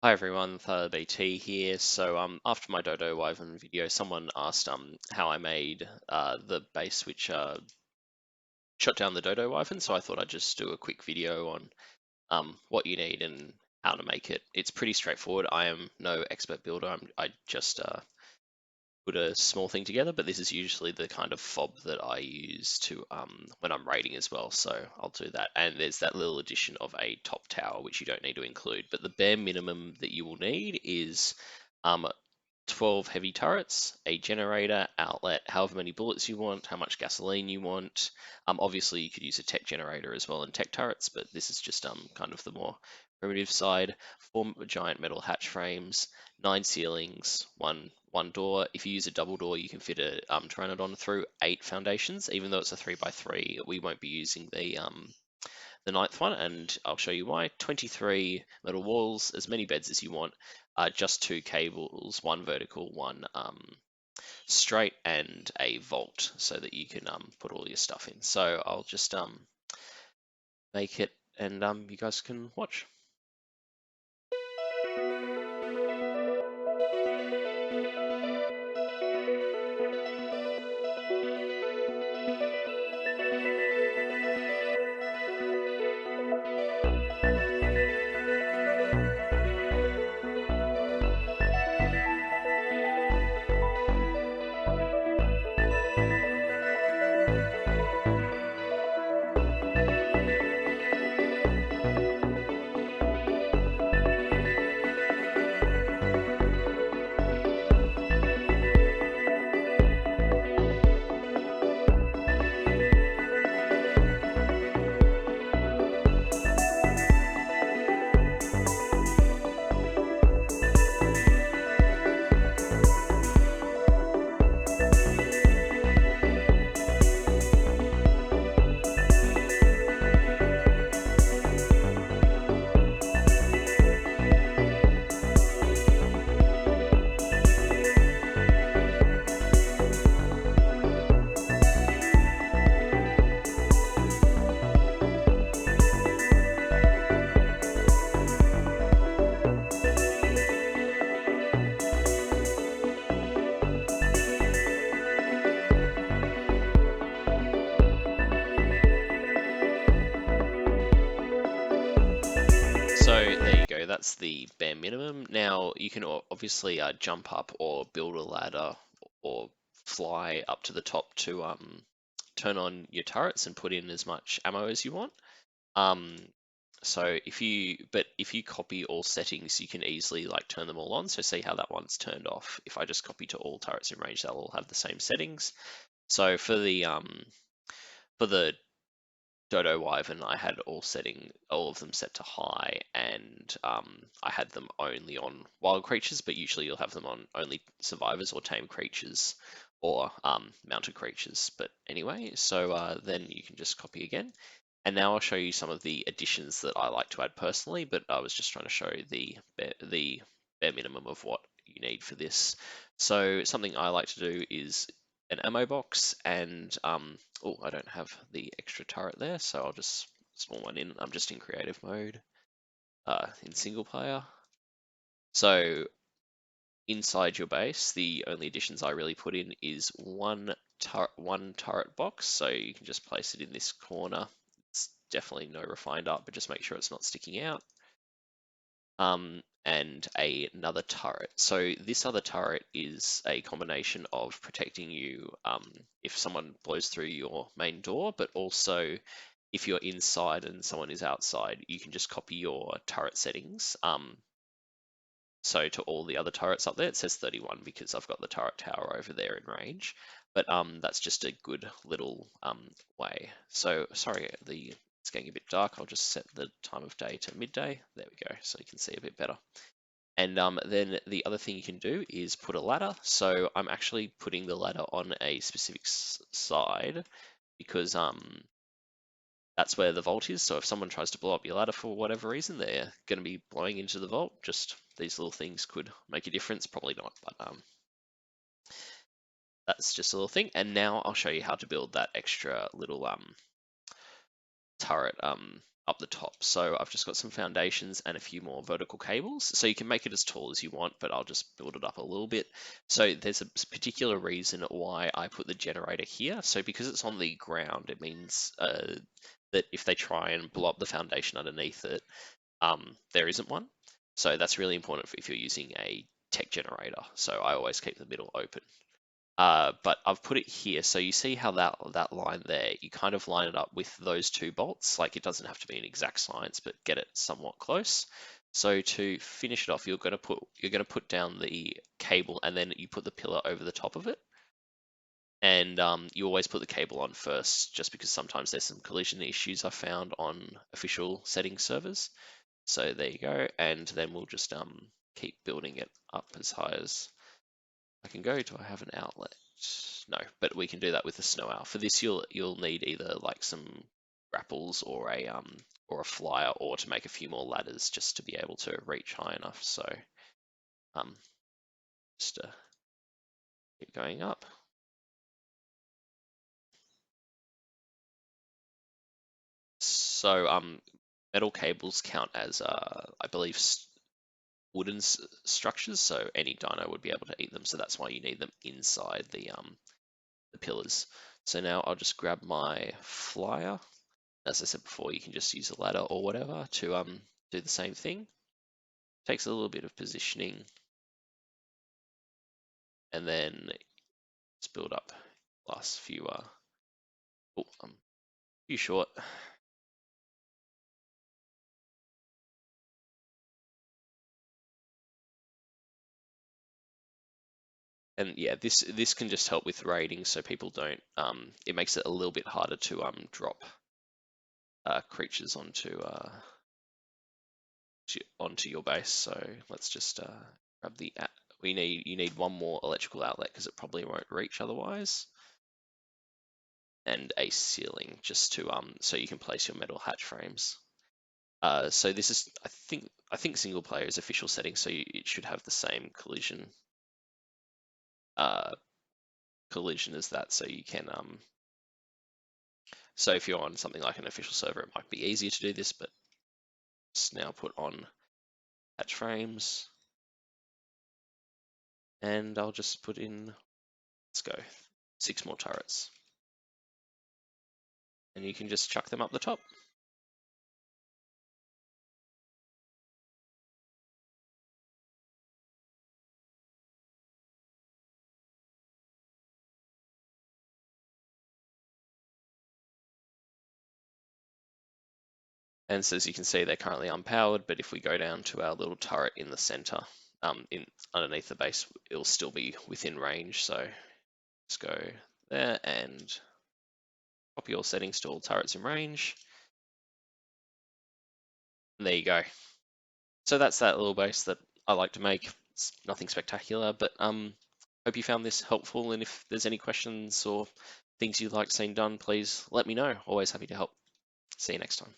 Hi everyone, BT here. So after my Dodowyvern video, someone asked how I made the base which shot down the Dodowyvern. So I thought I'd just do a quick video on what you need and how to make it. It's pretty straightforward. I am no expert builder. I just put a small thing together, but this is usually the kind of FOB that I use to when I'm raiding as well. So I'll do that. And there's that little addition of a top tower, which you don't need to include. But the bare minimum that you will need is 12 heavy turrets, a generator, outlet, however many bullets you want, how much gasoline you want. Obviously, you could use a tech generator as well and tech turrets, but this is just kind of the more primitive side. 4 giant metal hatch frames, 9 ceilings, one door. If you use a double door, you can fit a Pteranodon through 8 foundations. Even though it's a 3x3, we won't be using the 9th one, and I'll show you why. 23 metal walls, as many beds as you want, just 2 cables, 1 vertical, 1 straight, and a vault so that you can put all your stuff in. So I'll just make it, and you guys can watch. So there you go, that's the bare minimum. Now you can obviously jump up or build a ladder or fly up to the top to turn on your turrets and put in as much ammo as you want. So if you copy all settings, you can easily like turn them all on. So see how that one's turned off. If I just copy to all turrets in range, they'll all have the same settings. So for the Dodowyvern, I had all of them set to high, and I had them only on wild creatures, but usually you'll have them on only survivors or tame creatures or mounted creatures. But anyway, so then you can just copy again. And now I'll show you some of the additions that I like to add personally, but I was just trying to show the bare minimum of what you need for this. So something I like to do is an ammo box, and oh, I don't have the extra turret there, so I'll just spawn one in. I'm just in creative mode, in single player. So inside your base, the only additions I really put in is one turret box, so you can just place it in this corner. It's definitely no refined art, but just make sure it's not sticking out. And another turret. So this other turret is a combination of protecting you if someone blows through your main door, but also if you're inside and someone is outside, you can just copy your turret settings. So to all the other turrets up there, it says 31 because I've got the turret tower over there in range. But that's just a good little way. So sorry, it's getting a bit dark. I'll just set the time of day to midday. There we go, so you can see a bit better. And then the other thing you can do is put a ladder. So I'm actually putting the ladder on a specific side because that's where the vault is. So if someone tries to blow up your ladder for whatever reason, they're going to be blowing into the vault. Just these little things could make a difference. Probably not, but that's just a little thing. And now I'll show you how to build that extra little turret up the top. So I've just got some foundations and a few more vertical cables. So you can make it as tall as you want, but I'll just build it up a little bit. So there's a particular reason why I put the generator here. So because it's on the ground, it means that if they try and blow up the foundation underneath it, there isn't one. So that's really important if you're using a tech generator. So I always keep the middle open. But I've put it here, so you see how that line there, you kind of line it up with those two bolts. Like, it doesn't have to be an exact science, but get it somewhat close. So to finish it off, you're gonna put down the cable, and then you put the pillar over the top of it. And you always put the cable on first, just because sometimes there's some collision issues I found on official setting servers. So there you go, and then we'll just keep building it up as high as I can go. Do I have an outlet? No, but we can do that with the snow owl. For this, you'll need either like some grapples or a flyer, or to make a few more ladders just to be able to reach high enough. So just keep going up. So metal cables count as I believe wooden structures, so any dino would be able to eat them. So that's why you need them inside the pillars. So now I'll just grab my flyer. As I said before, you can just use a ladder or whatever to do the same thing. Takes a little bit of positioning, and then let's build up last few. Few short. And yeah, this can just help with raiding, so people don't. It makes it a little bit harder to drop creatures onto your base. So let's just grab the. You need one more electrical outlet because it probably won't reach otherwise, and a ceiling just to so you can place your metal hatch frames. So this is I think single player is official setting, so it should have the same collision as that. So you can so if you're on something like an official server, it might be easier to do this, but just now put on hatch frames, and I'll just put in, let's go, 6 more turrets, and you can just chuck them up the top. And so as you can see, they're currently unpowered, but if we go down to our little turret in the center, underneath the base, it'll still be within range. So let's go there and copy your settings to all turrets in range. And there you go. So that's that little base that I like to make. It's nothing spectacular, but hope you found this helpful. And if there's any questions or things you'd like seen done, please let me know. Always happy to help. See you next time.